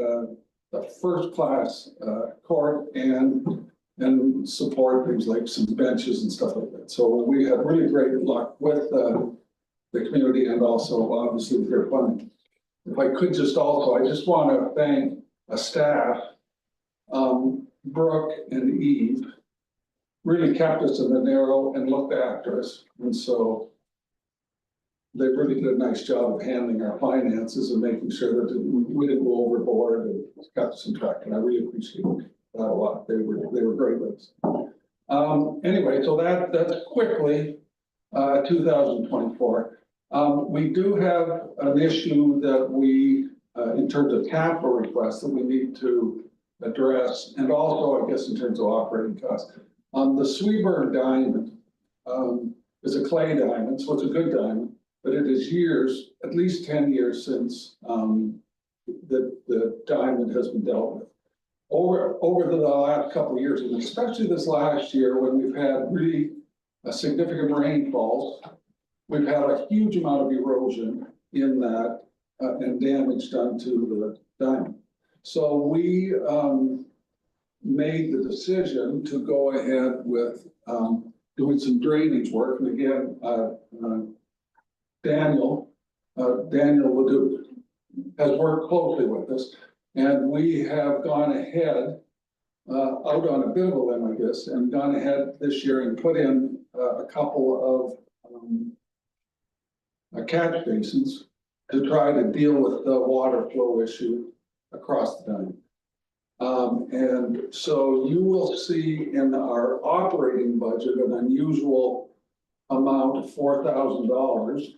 a first-class court and support things like some benches and stuff like that. So we had really great luck with the community and also obviously with their funding. If I could just also, I just want to thank a staff, Brooke and Eve, really kept us in the narrow and looked after us. And so they really did a nice job of handling our finances and making sure that we didn't go overboard and kept us in track. And I really appreciate that a lot. They were great with us. Anyway, so that's quickly 2024. We do have an issue that we, in terms of capital requests, that we need to address, and also, I guess, in terms of operating costs. The Sweetburg diamond is a clay diamond, so it's a good diamond. But it is years, at least 10 years since the diamond has been dealt with. Over the last couple of years, and especially this last year when we've had really significant rainfalls, we've had a huge amount of erosion in that and damage done to the diamond. So we made the decision to go ahead with doing some drainage work. And again, Daniel Ledoux has worked closely with us, and we have gone ahead out on a bit of a limb, I guess, and gone ahead this year and put in a couple of catch basins to try to deal with the water flow issue across the dam. And so you will see in our operating budget an unusual amount of $4,000.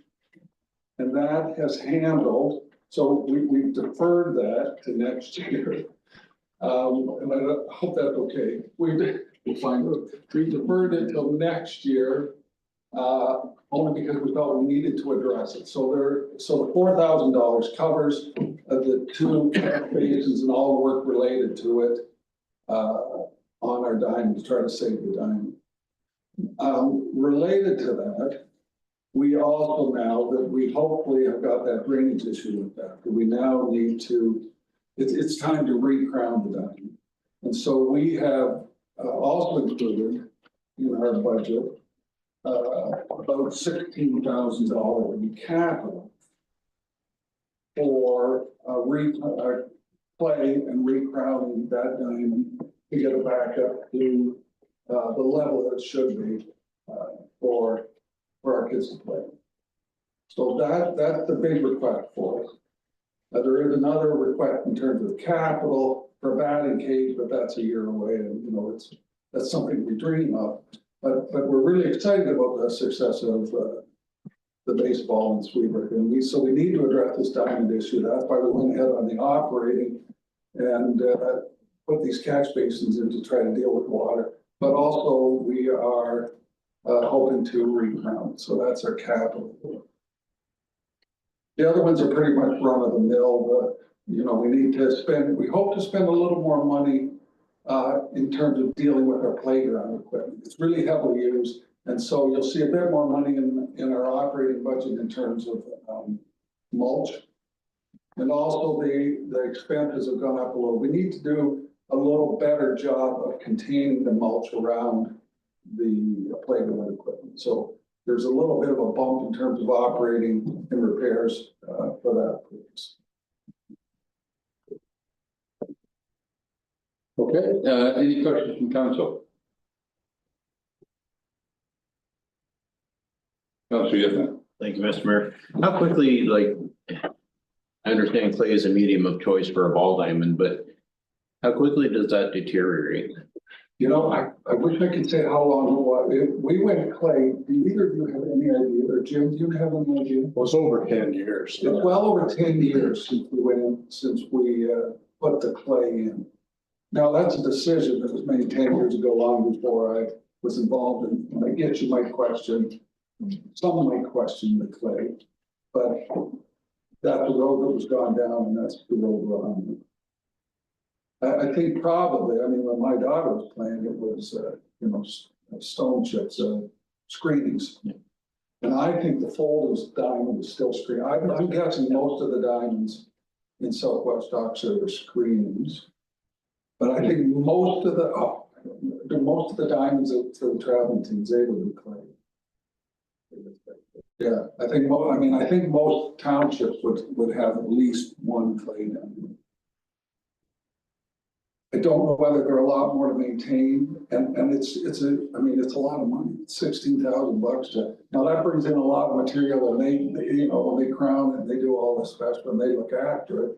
And that has handled, so we've deferred that to next year. And I hope that's okay. We'll find out. We deferred it till next year, only because we felt we needed to address it. So the $4,000 covers the two basins and all the work related to it on our diamond to try to save the diamond. Related to that, we also now that we hopefully have got that drainage issue with that, we now need to, it's time to recrown the diamond. And so we have also included in our budget about $16,000 in capital for clay and recrowning that diamond to get it back up to the level that it should be for our kids to play. So that's the big request for us. There is another request in terms of capital for a batting cage, but that's a year away, and that's something we dream of. But we're really excited about the success of the baseball in Sweetburg, and so we need to address this diamond issue. That's why we went ahead on the operating and put these catch basins in to try to deal with water. But also we are hoping to recrown, so that's our capital. The other ones are pretty much run of the mill, but we hope to spend a little more money in terms of dealing with our playground equipment. It's really heavily used, and so you'll see a bit more money in our operating budget in terms of mulch. And also the expenses have gone up a little. We need to do a little better job of containing the mulch around the playground equipment. So there's a little bit of a bump in terms of operating and repairs for that purpose. Okay, any questions from council? Council, yes, Thank you, Mr. Mayor. How quickly, like, I understand clay is a medium of choice for a ball diamond, but how quickly does that deteriorate? You know, I wish I could say how long it was. We went clay. Do either of you have any idea, or Jim, do you have any idea? It was over 10 years. It's well over 10 years since we went in, since we put the clay in. Now, that's a decision that was made 10 years ago, long before I was involved in, and I guess you might question, some might question the clay, but that's the road that was gone down, and that's the road we're on. I think probably, I mean, when my daughter was playing, it was, you know, stone chips, screenings. And I think the Folders diamond is still screened. I'm guessing most of the diamonds in Southwest Oxford are screenings. But I think most of the diamonds for the traveling teams, they would be clay. Yeah, I think most townships would have at least one clay diamond. I don't know whether there are a lot more to maintain, and it's a lot of money, $16,000 to, now that brings in a lot of material, and they you know, when they crown it, they do all the special, and they look after it.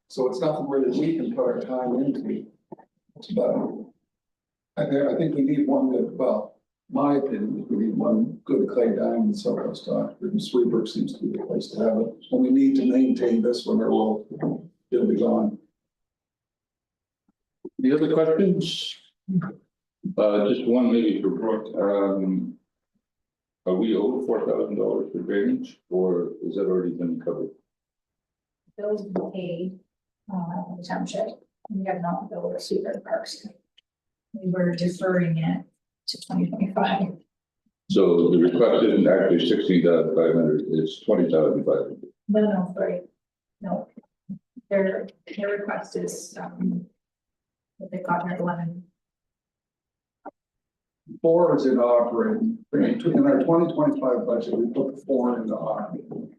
So it's nothing really we can put our time into. But I think we need one good, well, my opinion, we need one good clay diamond in Southwest Oxford, and Sweetbrook seems to be the place to have it. And we need to maintain this one, or it'll be gone. any other questions? Just one maybe for Brooke, are we over $4,000 for drainage, or is that already been covered? Bills were paid, the township, we have not billed our Sweetbrook Parks. We were deferring it to 2025. So the request isn't actually 16,500, it's 20,500. No, sorry, no. Their request is, what they got their 11. 4 is in operating. In our 2025 budget, we put the 4 into operating.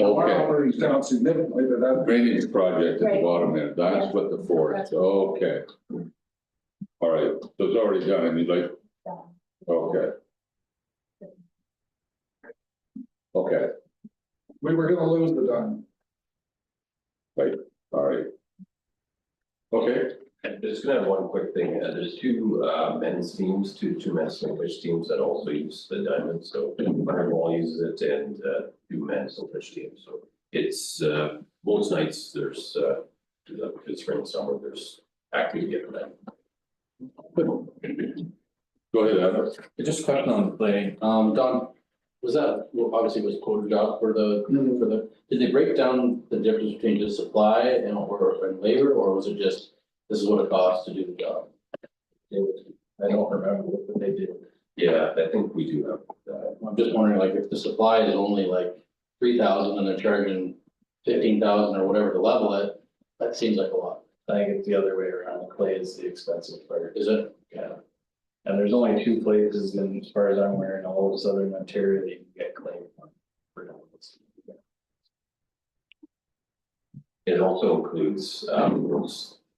Our Okay, operating's down significantly, but that. drainage project at the Right. bottom there, that's what the 4 is, okay. All right, so it's already done, and you'd like, okay. Okay, We were gonna lose the diamond. all right. Okay, And just gonna have one quick thing, there's two men's teams, two men's English teams that also use the diamond, so Fireball uses it and two men's English teams, so it's most nights there's it's spring, summer, there's activity every night. go ahead, Albert. Just a question on the play, Don, was that, well, obviously was quoted job for the, did they break down the difference between just supply and or labor, or was it just, this is what it costs to do the job? I don't remember what they did. Yeah, I think we do have that. I'm just wondering, like, if the supply is only like 3,000 and they're charging 15,000 or whatever to level it, that seems like a lot. I think it's the other way around, clay is the expensive part. Is it? Yeah. And there's only 2 places, and as far as I'm aware, in all this other material, you can get clay for diamonds. It also includes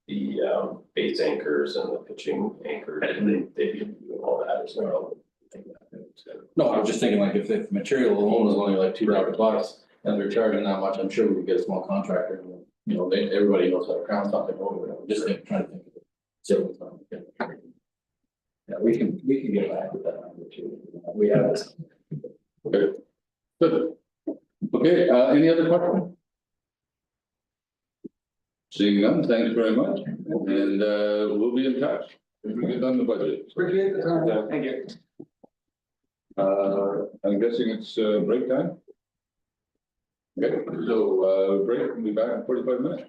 the base anchors and the pitching anchors, and they do all that as well. No, I was just thinking, like, if the material alone was only like $200 and they're charging that much, I'm sure we could get a small contractor. And, you know, everybody knows how to crown something over it. I'm just trying to think of it. So, Yeah, we can get back with that number too. We have this. Okay, good. Okay, any other questions? Seeing none, thanks very much, and we'll be in touch if we get done the budget. Appreciate the time. Thank you. I'm guessing it's break time? Okay, so break, we'll be back in 45 minutes.